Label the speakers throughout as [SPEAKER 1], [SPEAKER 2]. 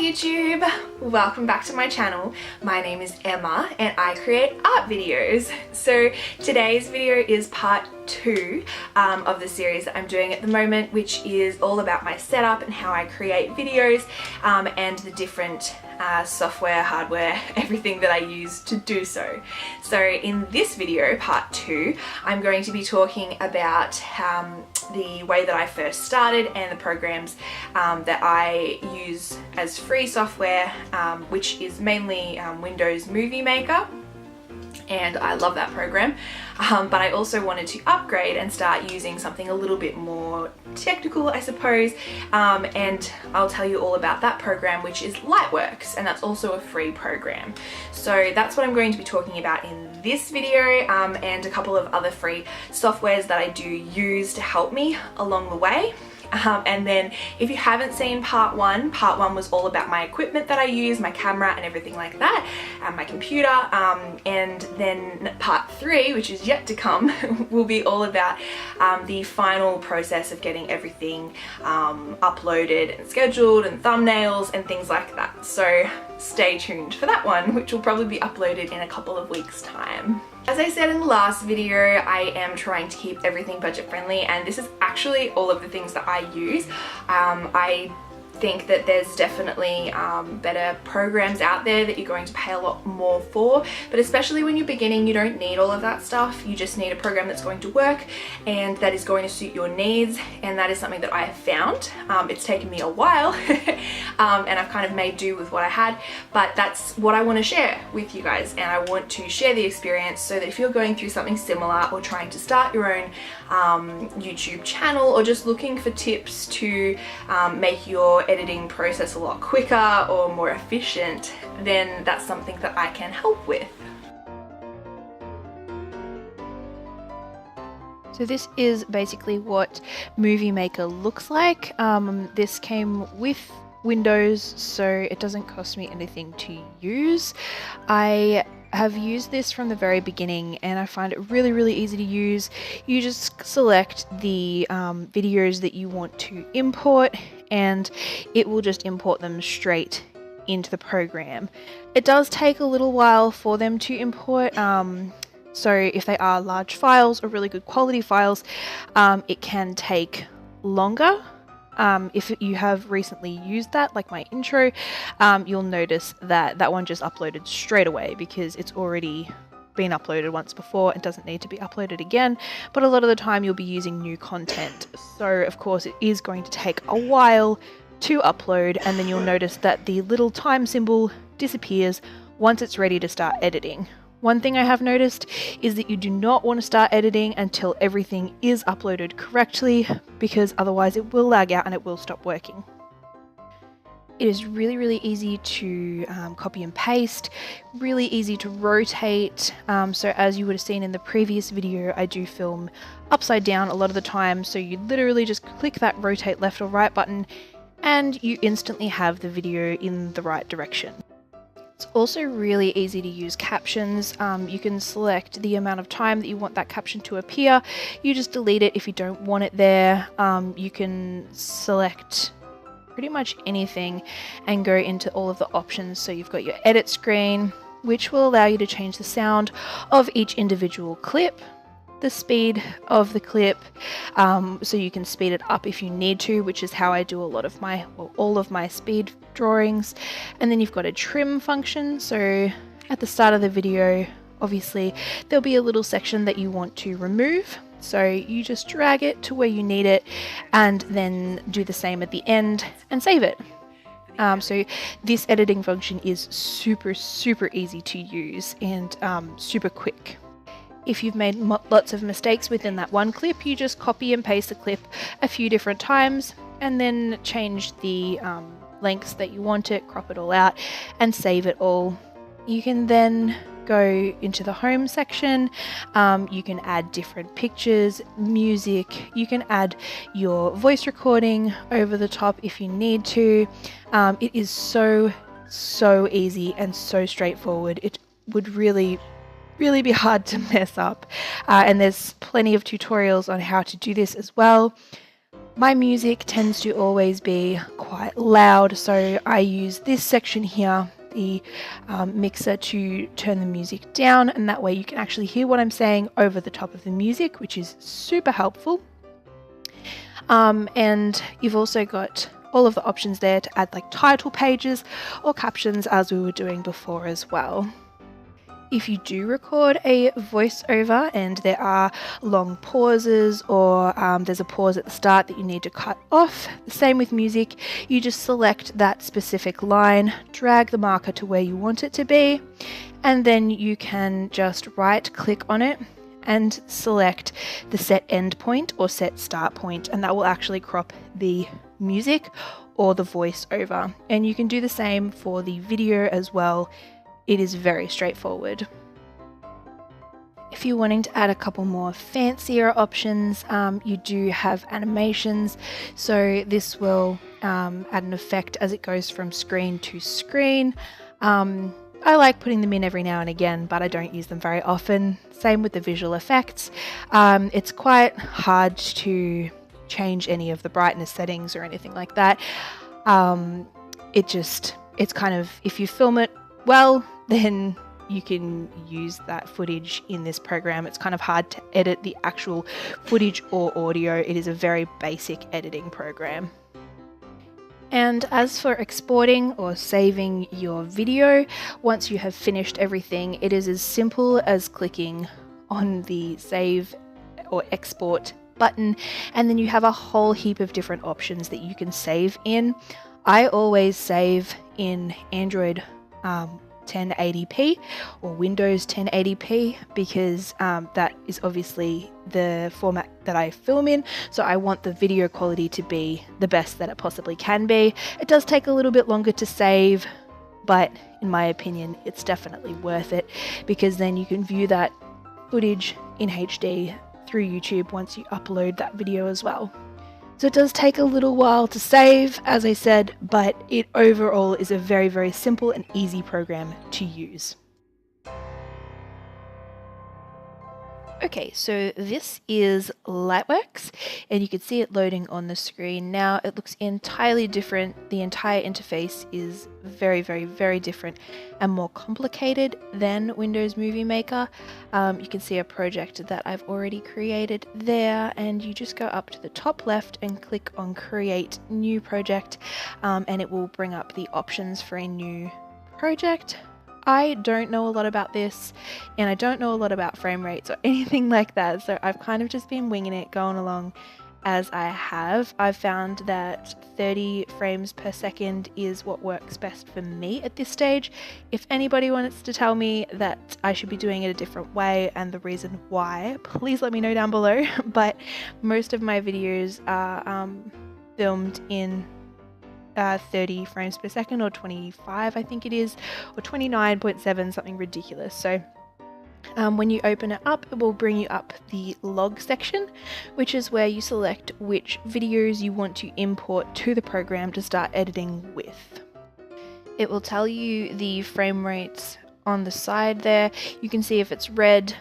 [SPEAKER 1] YouTube! Welcome back to my channel. My name is Emma and I create art videos. So today's video is part 2 of the series that I'm doing at the moment, which is all about my setup and how I create videos and the different software, hardware, everything that I use to do so. So in this video, part 2, I'm going to be talking about the way that I first started and the programs that I use as free software, which is mainly Windows Movie Maker. And I love that program, but I also wanted to upgrade and start using something a little bit more technical, I suppose, and I'll tell you all about that program, which is Lightworks, and that's also a free program. So that's what I'm going to be talking about in this video, and a couple of other free softwares that I do use to help me along the way. And then if you haven't seen part 1 was all about my equipment that I use, my camera and everything like that, and my computer, and then part 3, which is yet to come, will be all about the final process of getting everything uploaded and scheduled and thumbnails and things like that. So stay tuned for that one, which will probably be uploaded in a couple of weeks' time. As I said in the last video, I am trying to keep everything budget friendly, and this is actually all of the things that I use. I think that there's definitely better programs out there that you're going to pay a lot more for, but especially when you're beginning, you don't need all of that stuff. You just need a program that's going to work and that is going to suit your needs, and that is something that I have found. It's taken me a while and I've kind of made do with what I had, but that's what I want to share with you guys, and I want to share the experience so that if you're going through something similar or trying to start your own YouTube channel, or just looking for tips to make your editing process a lot quicker or more efficient, then that's something that I can help with.
[SPEAKER 2] So this is basically what Movie Maker looks like. This came with Windows, so it doesn't cost me anything to use. I have used this from the very beginning and I find it really easy to use. You just select the videos that you want to import and it will just import them straight into the program. It does take a little while for them to import, so if they are large files or really good quality files, it can take longer. If you have recently used that, like my intro, you'll notice that that one just uploaded straight away because it's already been uploaded once before and doesn't need to be uploaded again. But a lot of the time you'll be using new content, so of course it is going to take a while to upload, and then you'll notice that the little time symbol disappears once it's ready to start editing. One thing I have noticed is that you do not want to start editing until everything is uploaded correctly, because otherwise it will lag out and it will stop working. It is really easy to copy and paste, really easy to rotate. So as you would have seen in the previous video, I do film upside down a lot of the time. So you literally just click that rotate left or right button and you instantly have the video in the right direction. It's also really easy to use captions. You can select the amount of time that you want that caption to appear. You just delete it if you don't want it there. You can select pretty much anything and go into all of the options. So you've got your edit screen, which will allow you to change the sound of each individual clip, the speed of the clip, so you can speed it up if you need to, which is how I do a lot of my, well, all of my speed drawings. And then you've got a trim function. So at the start of the video, obviously there'll be a little section that you want to remove. So you just drag it to where you need it and then do the same at the end and save it. So this editing function is super easy to use and super quick. If you've made lots of mistakes within that one clip, you just copy and paste the clip a few different times and then change the lengths that you want it, crop it all out and save it all. You can then go into the home section. You can add different pictures, music. You can add your voice recording over the top if you need to. It is so easy and so straightforward. It would really be hard to mess up, and there's plenty of tutorials on how to do this as well. My music tends to always be quite loud, so I use this section here, the mixer, to turn the music down, and that way you can actually hear what I'm saying over the top of the music, which is super helpful. And you've also got all of the options there to add like title pages or captions, as we were doing before as well. If you do record a voiceover and there are long pauses, or there's a pause at the start that you need to cut off, the same with music, you just select that specific line, drag the marker to where you want it to be, and then you can just right click on it and select the set end point or set start point, and that will actually crop the music or the voiceover. And you can do the same for the video as well. It is very straightforward. If you're wanting to add a couple more fancier options, you do have animations. So this will add an effect as it goes from screen to screen. I like putting them in every now and again, but I don't use them very often. Same with the visual effects. It's quite hard to change any of the brightness settings or anything like that. It's kind of, if you film it well, then you can use that footage in this program. It's kind of hard to edit the actual footage or audio. It is a very basic editing program. And as for exporting or saving your video, once you have finished everything, it is as simple as clicking on the save or export button, and then you have a whole heap of different options that you can save in. I always save in Android 1080p or Windows 1080p because that is obviously the format that I film in, so I want the video quality to be the best that it possibly can be. It does take a little bit longer to save, but in my opinion it's definitely worth it, because then you can view that footage in HD through YouTube once you upload that video as well. So it does take a little while to save, as I said, but it overall is a very, very simple and easy program to use. Okay, so this is Lightworks, and you can see it loading on the screen now. It looks entirely different. The entire interface is very, very, very different and more complicated than Windows Movie Maker. You can see a project that I've already created there, and you just go up to the top left and click on Create New Project, and it will bring up the options for a new project. I don't know a lot about this, and I don't know a lot about frame rates or anything like that, so I've kind of just been winging it, going along as I have. I've found that 30 frames per second is what works best for me at this stage. If anybody wants to tell me that I should be doing it a different way and the reason why, please let me know down below. But most of my videos are filmed in 30 frames per second, or 25 I think it is, or 29.7, something ridiculous. So when you open it up, it will bring you up the log section, which is where you select which videos you want to import to the program to start editing with. It will tell you the frame rates on the side there. You can see if it's red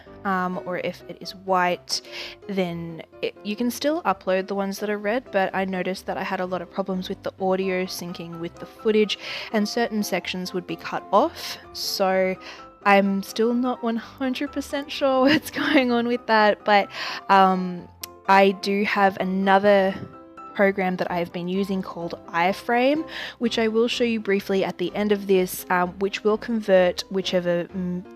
[SPEAKER 2] or if it is white, then you can still upload the ones that are red, but I noticed that I had a lot of problems with the audio syncing with the footage, and certain sections would be cut off. So I'm still not 100% sure what's going on with that, but I do have another program that I've been using called EyeFrame, which I will show you briefly at the end of this, which will convert whichever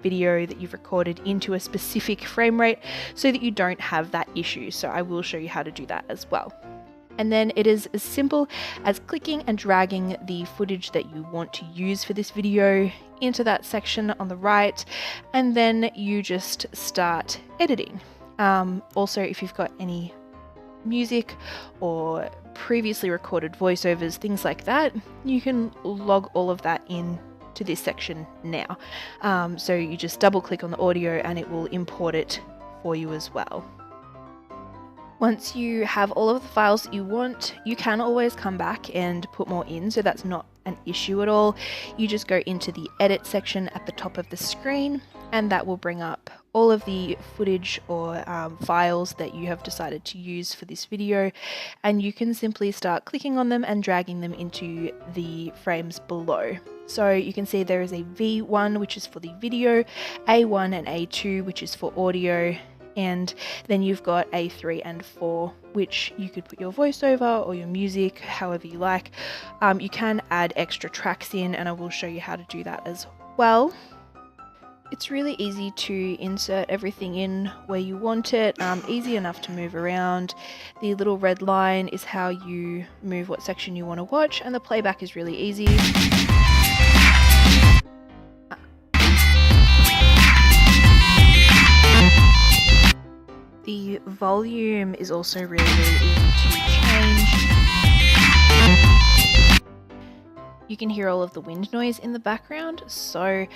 [SPEAKER 2] video that you've recorded into a specific frame rate so that you don't have that issue. So I will show you how to do that as well. And then it is as simple as clicking and dragging the footage that you want to use for this video into that section on the right, and then you just start editing. Also, if you've got any music or previously recorded voiceovers, things like that, you can log all of that in to this section now. So you just double click on the audio and it will import it for you as well. Once you have all of the files that you want, you can always come back and put more in, so that's not an issue at all. You just go into the edit section at the top of the screen, and that will bring up all of the footage or files that you have decided to use for this video, and you can simply start clicking on them and dragging them into the frames below. So you can see there is a V1 which is for the video, A1 and A2 which is for audio, and then you've got A3 and 4 which you could put your voiceover or your music however you like. You can add extra tracks in, and I will show you how to do that as well. It's really easy to insert everything in where you want it, easy enough to move around. The little red line is how you move what section you want to watch, and the playback is really easy. The volume is also really easy to change. You can hear all of the wind noise in the background, so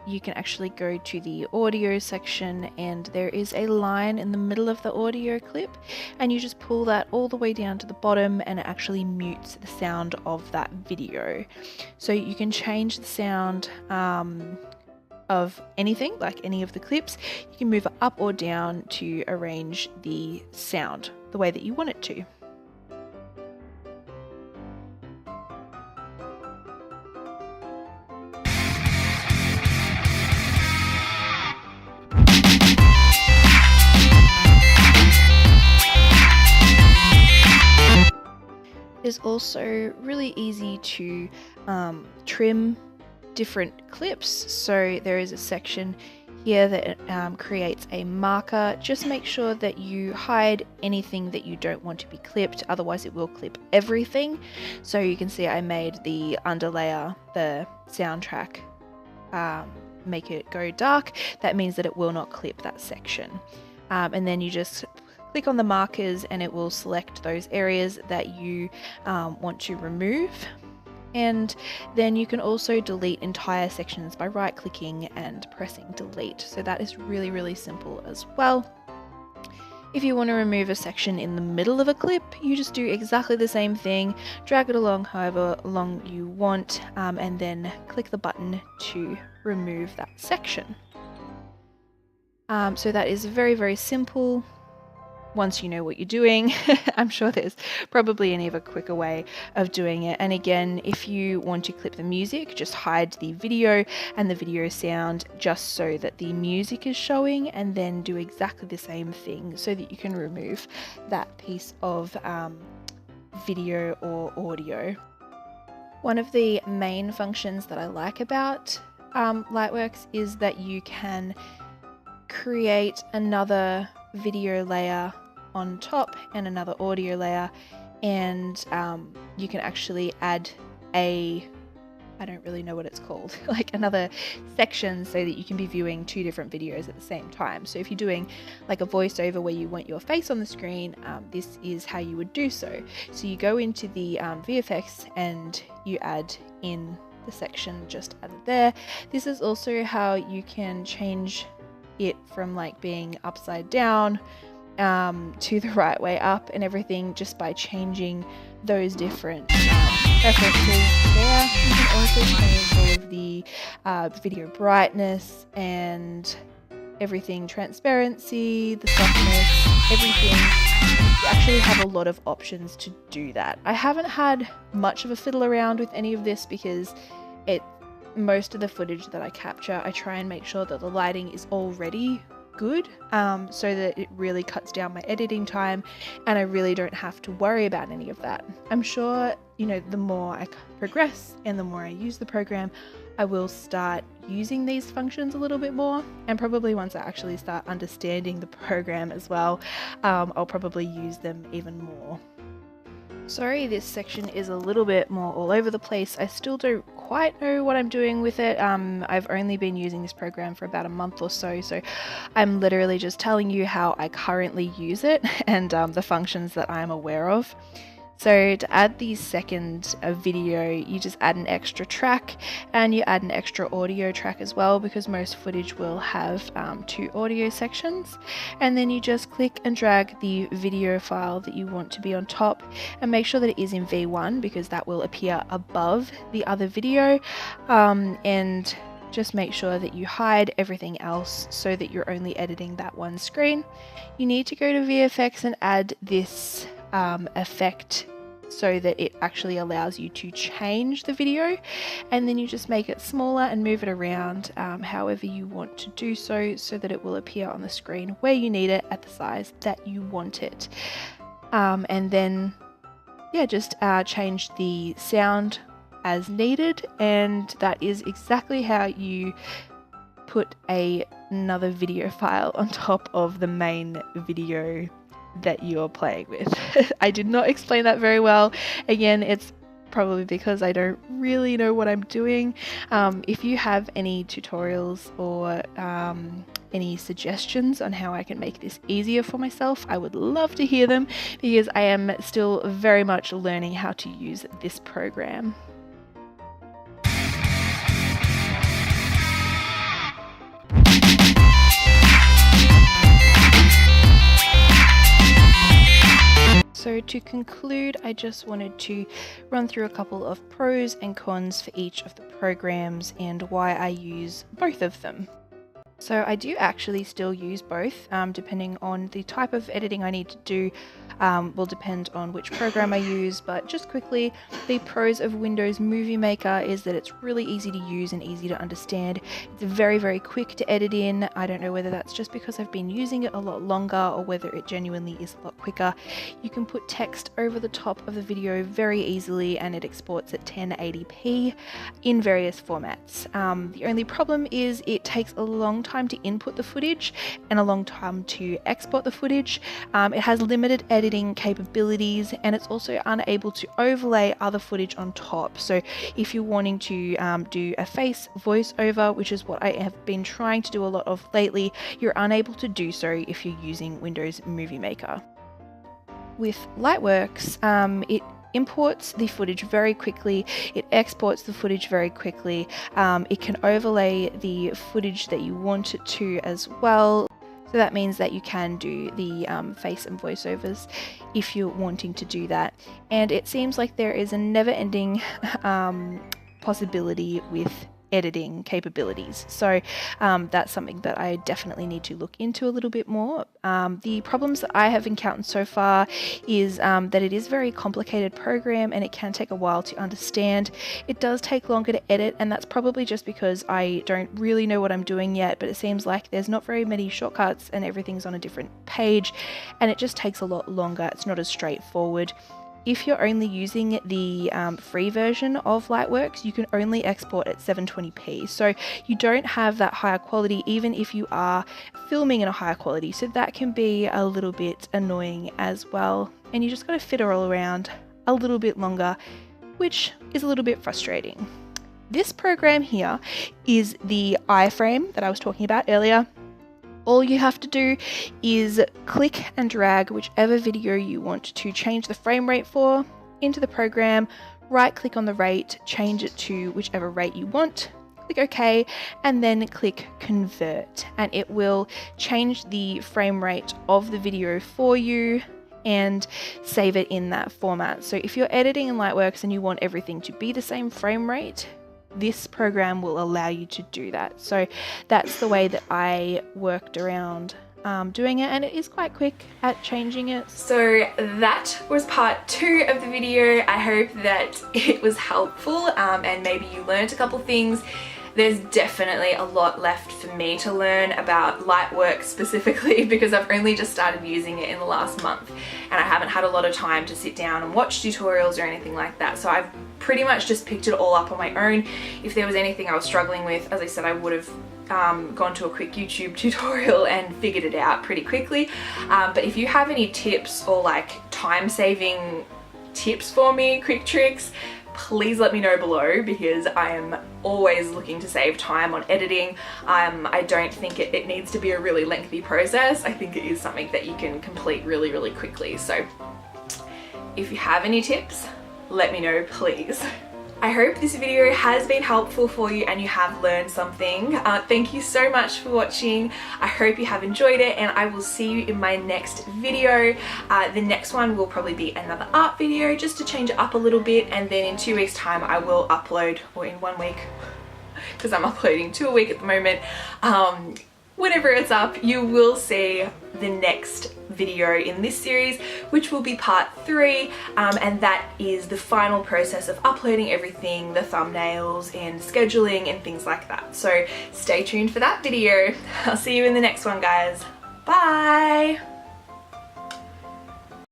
[SPEAKER 2] you can actually go to the audio section, and there is a line in the middle of the audio clip, and you just pull that all the way down to the bottom, and it actually mutes the sound of that video. So you can change the sound of anything, like any of the clips. You can move it up or down to arrange the sound the way that you want it to. It's also really easy to trim different clips. So there is a section here that creates a marker. Just make sure that you hide anything that you don't want to be clipped, otherwise it will clip everything. So you can see I made the underlayer, the soundtrack, make it go dark. That means that it will not clip that section. And then you just click on the markers, and it will select those areas that you want to remove. And then you can also delete entire sections by right clicking and pressing delete. So that is really, really simple as well. If you want to remove a section in the middle of a clip, you just do exactly the same thing, drag it along however long you want, and then click the button to remove that section. So that is very, very simple. Once you know what you're doing, I'm sure there's probably an even quicker way of doing it. And again, if you want to clip the music, just hide the video and the video sound just so that the music is showing, and then do exactly the same thing so that you can remove that piece of video or audio. One of the main functions that I like about Lightworks is that you can create another video layer on top and another audio layer, and you can actually add I don't really know what it's called, like another section, so that you can be viewing two different videos at the same time. So if you're doing like a voiceover where you want your face on the screen, this is how you would do so. So you go into the VFX and you add in the section just added there. This is also how you can change it from like being upside down to the right way up and everything, just by changing those different preferences there. You can also change all of the video brightness and everything, transparency, the softness, everything. You actually have a lot of options to do that. I haven't had much of a fiddle around with any of this because most of the footage that I capture, I try and make sure that the lighting is already good, so that it really cuts down my editing time and I really don't have to worry about any of that. I'm sure, you know, the more I progress and the more I use the program, I will start using these functions a little bit more, and probably once I actually start understanding the program as well, I'll probably use them even more. Sorry, this section is a little bit more all over the place. I still don't quite know what I'm doing with it. I've only been using this program for about a month or so, so I'm literally just telling you how I currently use it and the functions that I'm aware of. So to add the second video, you just add an extra track, and you add an extra audio track as well, because most footage will have 2 audio sections. And then you just click and drag the video file that you want to be on top, and make sure that it is in V1, because that will appear above the other video. And just make sure that you hide everything else so that you're only editing that one screen. You need to go to VFX and add this effect so that it actually allows you to change the video, and then you just make it smaller and move it around however you want to do so that it will appear on the screen where you need it at the size that you want it. And then yeah, just change the sound as needed, and that is exactly how you put another video file on top of the main video that you're playing with. I did not explain that very well. Again, it's probably because I don't really know what I'm doing. If you have any tutorials or any suggestions on how I can make this easier for myself, I would love to hear them, because I am still very much learning how to use this program. So to conclude, I just wanted to run through a couple of pros and cons for each of the programs and why I use both of them. So I do actually still use both, depending on the type of editing I need to do, will depend on which program I use. But just quickly, the pros of Windows Movie Maker is that it's really easy to use and easy to understand. It's very, very quick to edit in. I don't know whether that's just because I've been using it a lot longer or whether it genuinely is a lot quicker. You can put text over the top of the video very easily, and it exports at 1080p in various formats. The only problem is it takes a long time to input the footage and a long time to export the footage. It has limited editing capabilities, and it's also unable to overlay other footage on top. So if you're wanting to do a face voiceover, which is what I have been trying to do a lot of lately, you're unable to do so if you're using Windows Movie Maker. With Lightworks, it imports the footage very quickly, it exports the footage very quickly, it can overlay the footage that you want it to as well. So that means that you can do the face and voiceovers if you're wanting to do that. And it seems like there is a never-ending possibility with editing capabilities. So that's something that I definitely need to look into a little bit more. The problems that I have encountered so far is that it is a very complicated program and it can take a while to understand. It does take longer to edit, and that's probably just because I don't really know what I'm doing yet, but it seems like there's not very many shortcuts and everything's on a different page, and it just takes a lot longer. It's not as straightforward. If you're only using the free version of Lightworks, you can only export at 720p. So you don't have that higher quality even if you are filming in a higher quality. So that can be a little bit annoying as well. And you just got to fiddle around a little bit longer, which is a little bit frustrating. This program here is the EyeFrame that I was talking about earlier. All you have to do is click and drag whichever video you want to change the frame rate for into the program, right click on the rate, change it to whichever rate you want, click OK, and then click convert, and it will change the frame rate of the video for you and save it in that format. So if you're editing in Lightworks and you want everything to be the same frame rate, this program will allow you to do that. So that's the way that I worked around doing it, and it is quite quick at changing it.
[SPEAKER 1] So that was part 2 of the video. I hope that it was helpful and maybe you learned a couple things. There's definitely a lot left for me to learn about Lightworks specifically, because I've only just started using it in the last month and I haven't had a lot of time to sit down and watch tutorials or anything like that. So I've pretty much just picked it all up on my own. If there was anything I was struggling with, as I said, I would have gone to a quick YouTube tutorial and figured it out pretty quickly. But if you have any tips or like time-saving tips for me, quick tricks, please let me know below, because I am always looking to save time on editing. I don't think it needs to be a really lengthy process. I think it is something that you can complete really, really quickly. So if you have any tips, let me know, please. I hope this video has been helpful for you and you have learned something. Thank you so much for watching. I hope you have enjoyed it, and I will see you in my next video. The next one will probably be another art video just to change it up a little bit, and then in 2 weeks time I will upload, or in 1 week, because I'm uploading 2 a week at the moment. Whenever it's up, you will see the next video in this series, which will be part 3, and that is the final process of uploading everything, the thumbnails and scheduling and things like that. So stay tuned for that video. I'll see you in the next one, guys. Bye!